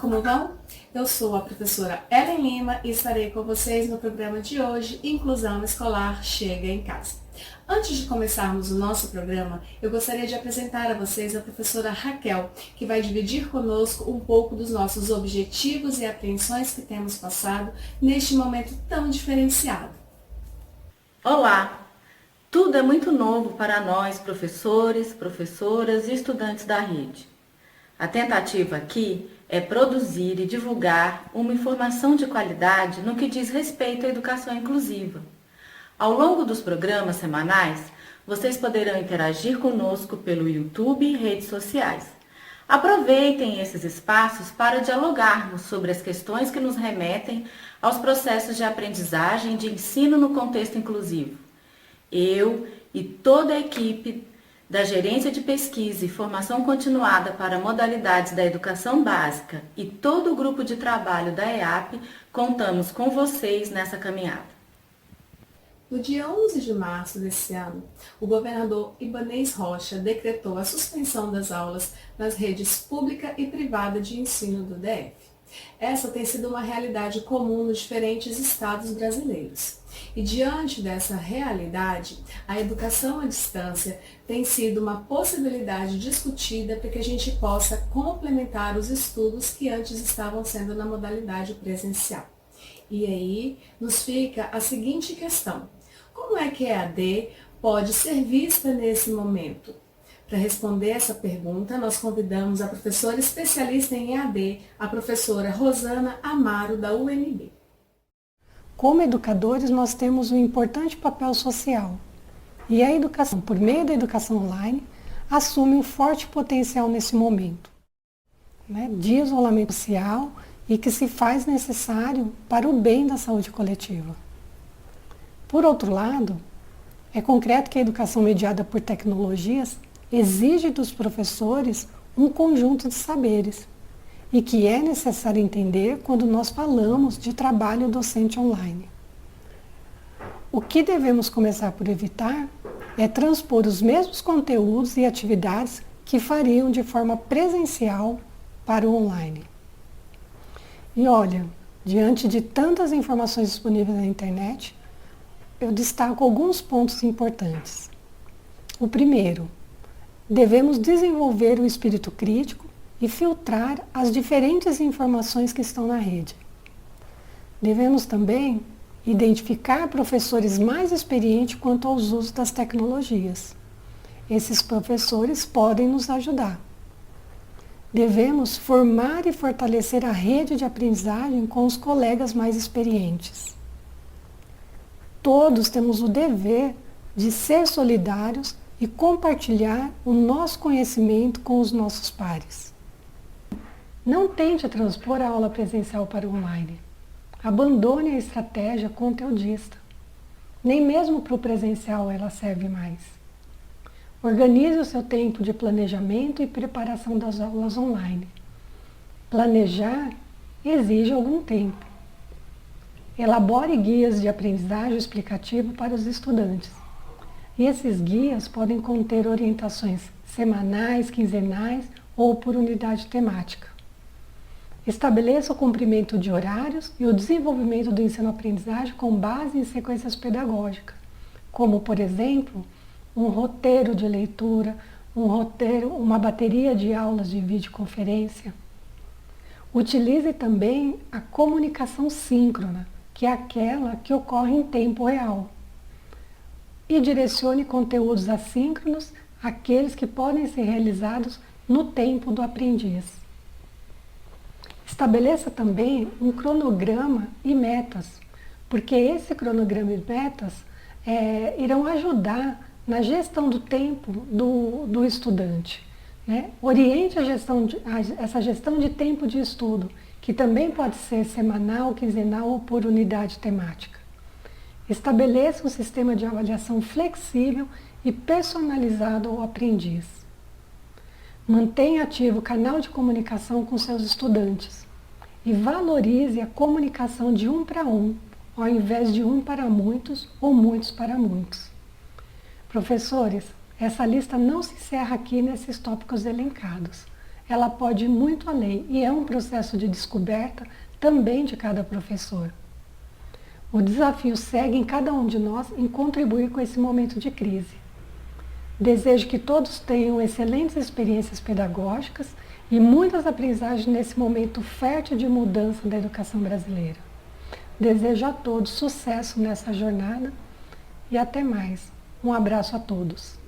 como vão? Eu sou a professora Ellen Lima e estarei com vocês no programa de hoje, Inclusão Escolar Chega em Casa. Antes de começarmos o nosso programa, eu gostaria de apresentar a vocês a professora Raquel, que vai dividir conosco um pouco dos nossos objetivos e apreensões que temos passado neste momento tão diferenciado. Olá! Tudo é muito novo para nós, professores, professoras e estudantes da rede. A tentativa aqui é produzir e divulgar uma informação de qualidade no que diz respeito à educação inclusiva. Ao longo dos programas semanais, vocês poderão interagir conosco pelo YouTube e redes sociais. Aproveitem esses espaços para dialogarmos sobre as questões que nos remetem aos processos de aprendizagem e de ensino no contexto inclusivo. Eu e toda a equipe da Gerência de Pesquisa e Formação Continuada para Modalidades da Educação Básica e todo o grupo de trabalho da EAP contamos com vocês nessa caminhada. No dia 11 de março desse ano, o governador Ibanez Rocha decretou a suspensão das aulas nas redes pública e privada de ensino do DF. Essa tem sido uma realidade comum nos diferentes estados brasileiros. E diante dessa realidade, a educação à distância tem sido uma possibilidade discutida para que a gente possa complementar os estudos que antes estavam sendo na modalidade presencial. E aí nos fica a seguinte questão: como é que a EAD pode ser vista nesse momento? Para responder essa pergunta, nós convidamos a professora especialista em EAD, a professora Rosana Amaro, da UNB. Como educadores, nós temos um importante papel social. E a educação, por meio da educação online, assume um forte potencial nesse momento, de isolamento social e que se faz necessário para o bem da saúde coletiva. Por outro lado, é concreto que a educação mediada por tecnologias exige dos professores um conjunto de saberes e que é necessário entender quando nós falamos de trabalho docente online. O que devemos começar por evitar é transpor os mesmos conteúdos e atividades que fariam de forma presencial para o online. E olha, diante de tantas informações disponíveis na internet, eu destaco alguns pontos importantes. O primeiro, devemos desenvolver o espírito crítico e filtrar as diferentes informações que estão na rede. Devemos também identificar professores mais experientes quanto aos usos das tecnologias. Esses professores podem nos ajudar. Devemos formar e fortalecer a rede de aprendizagem com os colegas mais experientes. Todos temos o dever de ser solidários e compartilhar o nosso conhecimento com os nossos pares. Não tente transpor a aula presencial para o online. Abandone a estratégia conteudista. Nem mesmo para o presencial ela serve mais. Organize o seu tempo de planejamento e preparação das aulas online. Planejar exige algum tempo. Elabore guias de aprendizagem explicativo para os estudantes. E esses guias podem conter orientações semanais, quinzenais ou por unidade temática. Estabeleça o cumprimento de horários e o desenvolvimento do ensino-aprendizagem com base em sequências pedagógicas, como, por exemplo, um roteiro de leitura, uma bateria de aulas de videoconferência. Utilize também a comunicação síncrona, que é aquela que ocorre em tempo real. E direcione conteúdos assíncronos àqueles que podem ser realizados no tempo do aprendiz. Estabeleça também um cronograma e metas, porque esse cronograma e metas irão ajudar na gestão do tempo do estudante. Oriente essa gestão de tempo de estudo, que também pode ser semanal, quinzenal ou por unidade temática. Estabeleça um sistema de avaliação flexível e personalizado ao aprendiz. Mantenha ativo o canal de comunicação com seus estudantes e valorize a comunicação de um para um, ao invés de um para muitos ou muitos para muitos. Professores, essa lista não se encerra aqui nesses tópicos elencados. ela pode ir muito além e é um processo de descoberta também de cada professor. O desafio segue em cada um de nós em contribuir com esse momento de crise. Desejo que todos tenham excelentes experiências pedagógicas e muitas aprendizagens nesse momento fértil de mudança da educação brasileira. Desejo a todos sucesso nessa jornada e até mais. Um abraço a todos.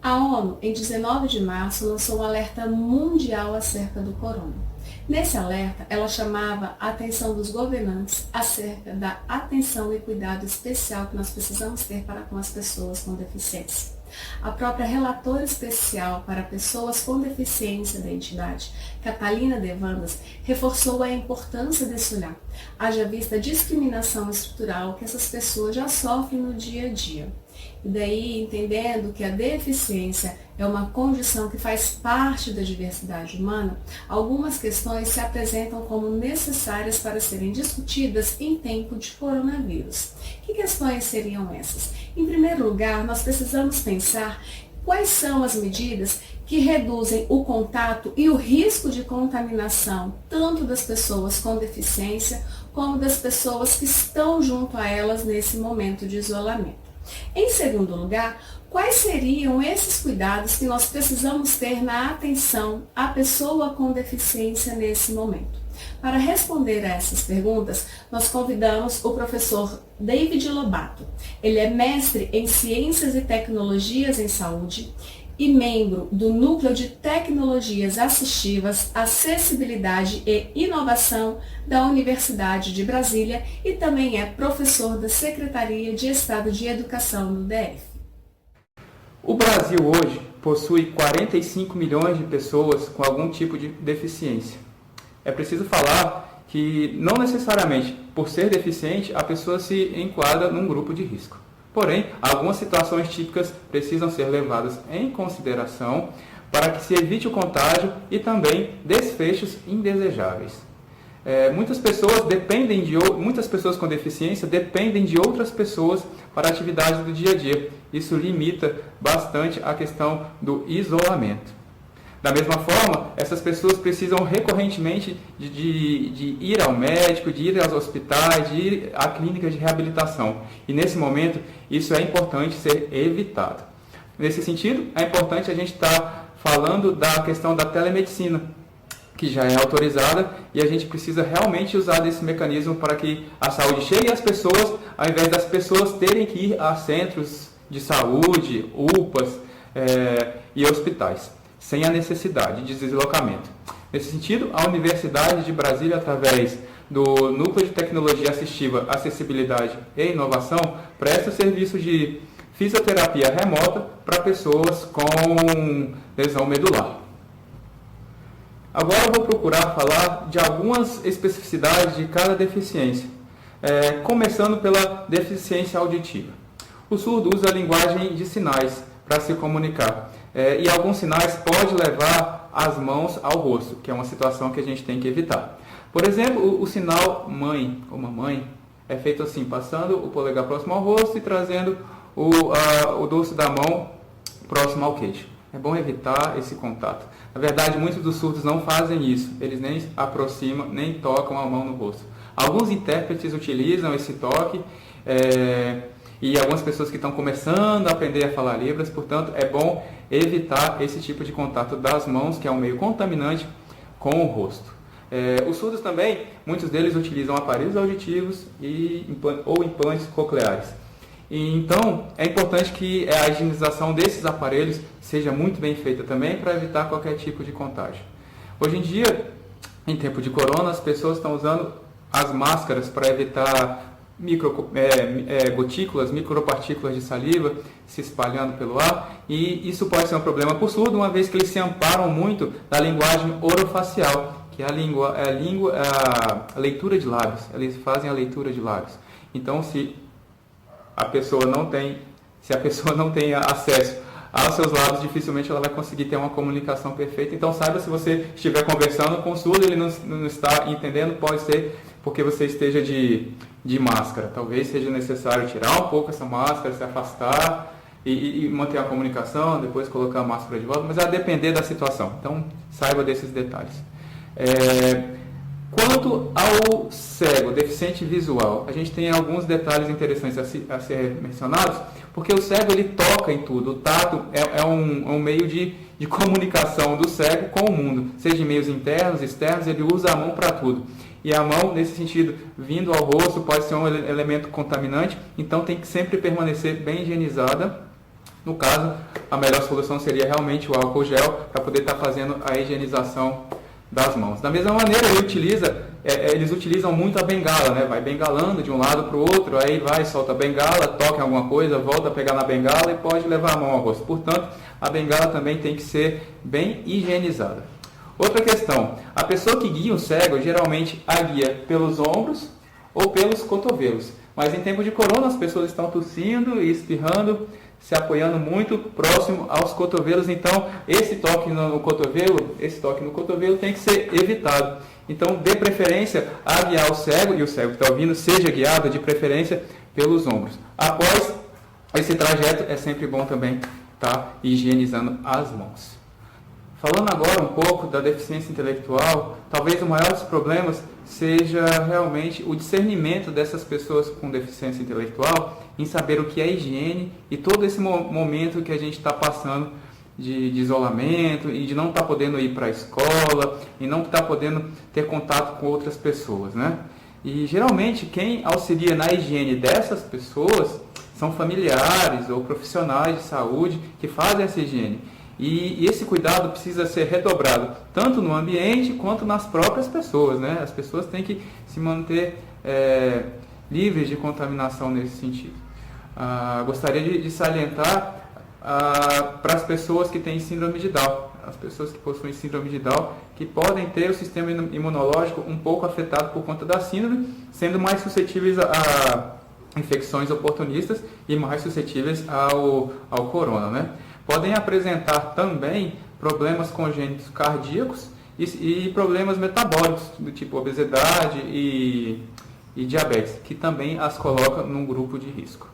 A ONU, em 19 de março, lançou um alerta mundial acerca do corona. Nesse alerta, ela chamava a atenção dos governantes acerca da atenção e cuidado especial que nós precisamos ter para com as pessoas com deficiência. A própria relatora especial para pessoas com deficiência da entidade, Catalina Devandas, reforçou a importância desse olhar, haja vista a discriminação estrutural que essas pessoas já sofrem no dia a dia. E daí, entendendo que a deficiência é uma condição que faz parte da diversidade humana, algumas questões se apresentam como necessárias para serem discutidas em tempo de coronavírus. Que questões seriam essas? Em primeiro lugar, nós precisamos pensar quais são as medidas que reduzem o contato e o risco de contaminação, tanto das pessoas com deficiência, como das pessoas que estão junto a elas nesse momento de isolamento. Em segundo lugar, quais seriam esses cuidados que nós precisamos ter na atenção à pessoa com deficiência nesse momento? Para responder a essas perguntas, nós convidamos o professor David Lobato. Ele é mestre em Ciências e Tecnologias em Saúde e membro do Núcleo de Tecnologias Assistivas, Acessibilidade e Inovação da Universidade de Brasília e também é professor da Secretaria de Estado de Educação do DF. O Brasil hoje possui 45 milhões de pessoas com algum tipo de deficiência. É preciso falar que não necessariamente por ser deficiente a pessoa se enquadra num grupo de risco. Porém, algumas situações típicas precisam ser levadas em consideração para que se evite o contágio e também desfechos indesejáveis. Muitas pessoas com deficiência dependem de outras pessoas para atividades do dia a dia. Isso limita bastante a questão do isolamento. Da mesma forma, essas pessoas precisam recorrentemente de ir ao médico, de ir aos hospitais, de ir à clínica de reabilitação. E nesse momento, isso é importante ser evitado. Nesse sentido, é importante a gente estar falando da questão da telemedicina, que já é autorizada, e a gente precisa realmente usar desse mecanismo para que a saúde chegue às pessoas, ao invés das pessoas terem que ir a centros de saúde, UPAs e hospitais, sem a necessidade de deslocamento. Nesse sentido, a Universidade de Brasília, através do Núcleo de Tecnologia Assistiva, Acessibilidade e Inovação, presta serviço de fisioterapia remota para pessoas com lesão medular. Agora eu vou procurar falar de algumas especificidades de cada deficiência, começando pela deficiência auditiva. O surdo usa a linguagem de sinais para se comunicar. E alguns sinais podem levar as mãos ao rosto, que é uma situação que a gente tem que evitar. Por exemplo, o sinal mãe ou mamãe é feito assim, passando o polegar próximo ao rosto e trazendo o dorso da mão próximo ao queixo. É bom evitar esse contato. Na verdade, muitos dos surdos não fazem isso. Eles nem aproximam, nem tocam a mão no rosto. Alguns intérpretes utilizam esse toque e algumas pessoas que estão começando a aprender a falar Libras, portanto, é bom evitar esse tipo de contato das mãos, que é um meio contaminante, com o rosto. Os surdos também, muitos deles utilizam aparelhos auditivos ou implantes cocleares. Então, é importante que a higienização desses aparelhos seja muito bem feita também para evitar qualquer tipo de contágio. Hoje em dia, em tempo de corona, as pessoas estão usando as máscaras para evitar gotículas, micropartículas de saliva se espalhando pelo ar, e isso pode ser um problema para o surdo, uma vez que eles se amparam muito da linguagem orofacial, que é a leitura de lábios. Eles fazem a leitura de lábios. Então, se a pessoa não tem acesso aos seus lábios, dificilmente ela vai conseguir ter uma comunicação perfeita. Então saiba, se você estiver conversando com o surdo, ele não está entendendo, pode ser porque você esteja de máscara. Talvez seja necessário tirar um pouco essa máscara, se afastar e manter a comunicação, depois colocar a máscara de volta, mas vai depender da situação. Então, saiba desses detalhes. Quanto ao cego, deficiente visual, a gente tem alguns detalhes interessantes a ser mencionados, porque o cego ele toca em tudo. O tato é um meio de comunicação do cego com o mundo, seja em meios internos, externos, ele usa a mão para tudo. E a mão, nesse sentido, vindo ao rosto, pode ser um elemento contaminante, então tem que sempre permanecer bem higienizada. No caso, a melhor solução seria realmente o álcool gel para poder estar fazendo a higienização das mãos. Da mesma maneira, eles utilizam muito a bengala, né? Vai bengalando de um lado para o outro, aí vai, solta a bengala, toca em alguma coisa, volta a pegar na bengala e pode levar a mão ao rosto. Portanto, a bengala também tem que ser bem higienizada. Outra questão, a pessoa que guia o cego geralmente a guia pelos ombros ou pelos cotovelos. Mas em tempo de corona as pessoas estão tossindo e espirrando, se apoiando muito próximo aos cotovelos, então esse toque no cotovelo tem que ser evitado. Então dê preferência a guiar o cego, e o cego que está ouvindo seja guiado de preferência pelos ombros. Após esse trajeto é sempre bom também estar higienizando as mãos. Falando agora um pouco da deficiência intelectual, talvez o maior dos problemas seja realmente o discernimento dessas pessoas com deficiência intelectual em saber o que é higiene e todo esse momento que a gente está passando de isolamento e de não estar podendo ir para a escola e não estar podendo ter contato com outras pessoas, né? E geralmente quem auxilia na higiene dessas pessoas são familiares ou profissionais de saúde que fazem essa higiene. E esse cuidado precisa ser redobrado, tanto no ambiente quanto nas próprias pessoas, né? As pessoas têm que se manter livres de contaminação nesse sentido. Gostaria de salientar para as pessoas que têm síndrome de Down, as pessoas que possuem síndrome de Down, que podem ter o sistema imunológico um pouco afetado por conta da síndrome, sendo mais suscetíveis a infecções oportunistas e mais suscetíveis ao corona, né? Podem apresentar também problemas congênitos cardíacos e problemas metabólicos, do tipo obesidade e diabetes, que também as coloca num grupo de risco.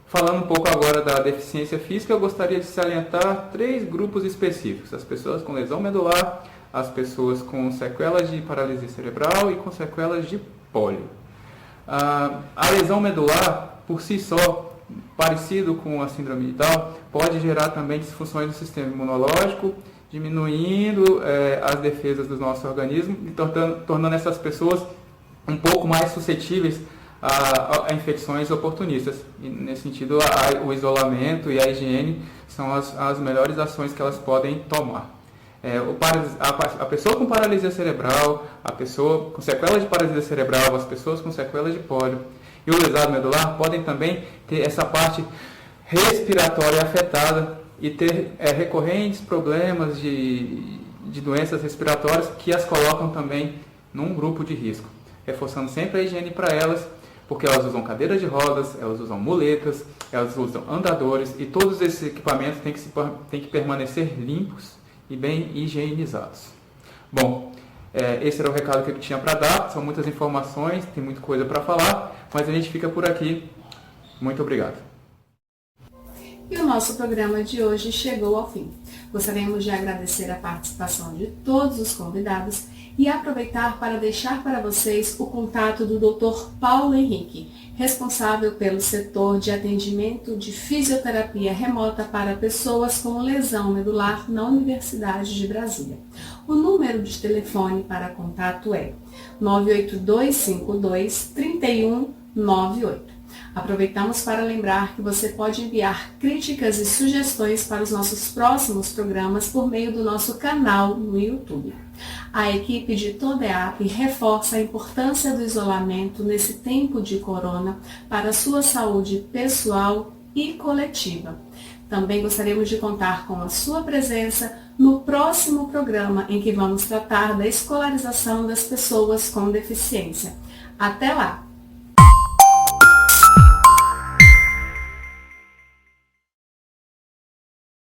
Falando um pouco agora da deficiência física, eu gostaria de salientar 3 grupos específicos: as pessoas com lesão medular, as pessoas com sequelas de paralisia cerebral e com sequelas de pólio. A lesão medular, por si só, parecido com a síndrome de Down, pode gerar também disfunções no sistema imunológico, diminuindo as defesas do nosso organismo e tornando essas pessoas um pouco mais suscetíveis a infecções oportunistas. E, nesse sentido, o isolamento e a higiene são as melhores ações que elas podem tomar. A pessoa com paralisia cerebral, a pessoa com sequelas de paralisia cerebral, as pessoas com sequelas de pólio e o lesado medular podem também ter essa parte respiratória afetada e ter recorrentes problemas de doenças respiratórias que as colocam também num grupo de risco. Reforçando sempre a higiene para elas, porque elas usam cadeiras de rodas, elas usam muletas, elas usam andadores e todos esses equipamentos têm que permanecer limpos e bem higienizados. Bom, esse era o recado que eu tinha para dar. São muitas informações, tem muita coisa para falar, mas a gente fica por aqui. Muito obrigado. E o nosso programa de hoje chegou ao fim. Gostaríamos de agradecer a participação de todos os convidados e aproveitar para deixar para vocês o contato do Dr. Paulo Henrique, responsável pelo setor de atendimento de fisioterapia remota para pessoas com lesão medular na Universidade de Brasília. O número de telefone para contato é 98252-3198. Aproveitamos para lembrar que você pode enviar críticas e sugestões para os nossos próximos programas por meio do nosso canal no YouTube. A equipe de Todeap reforça a importância do isolamento nesse tempo de corona para a sua saúde pessoal e coletiva. Também gostaríamos de contar com a sua presença no próximo programa em que vamos tratar da escolarização das pessoas com deficiência. Até lá!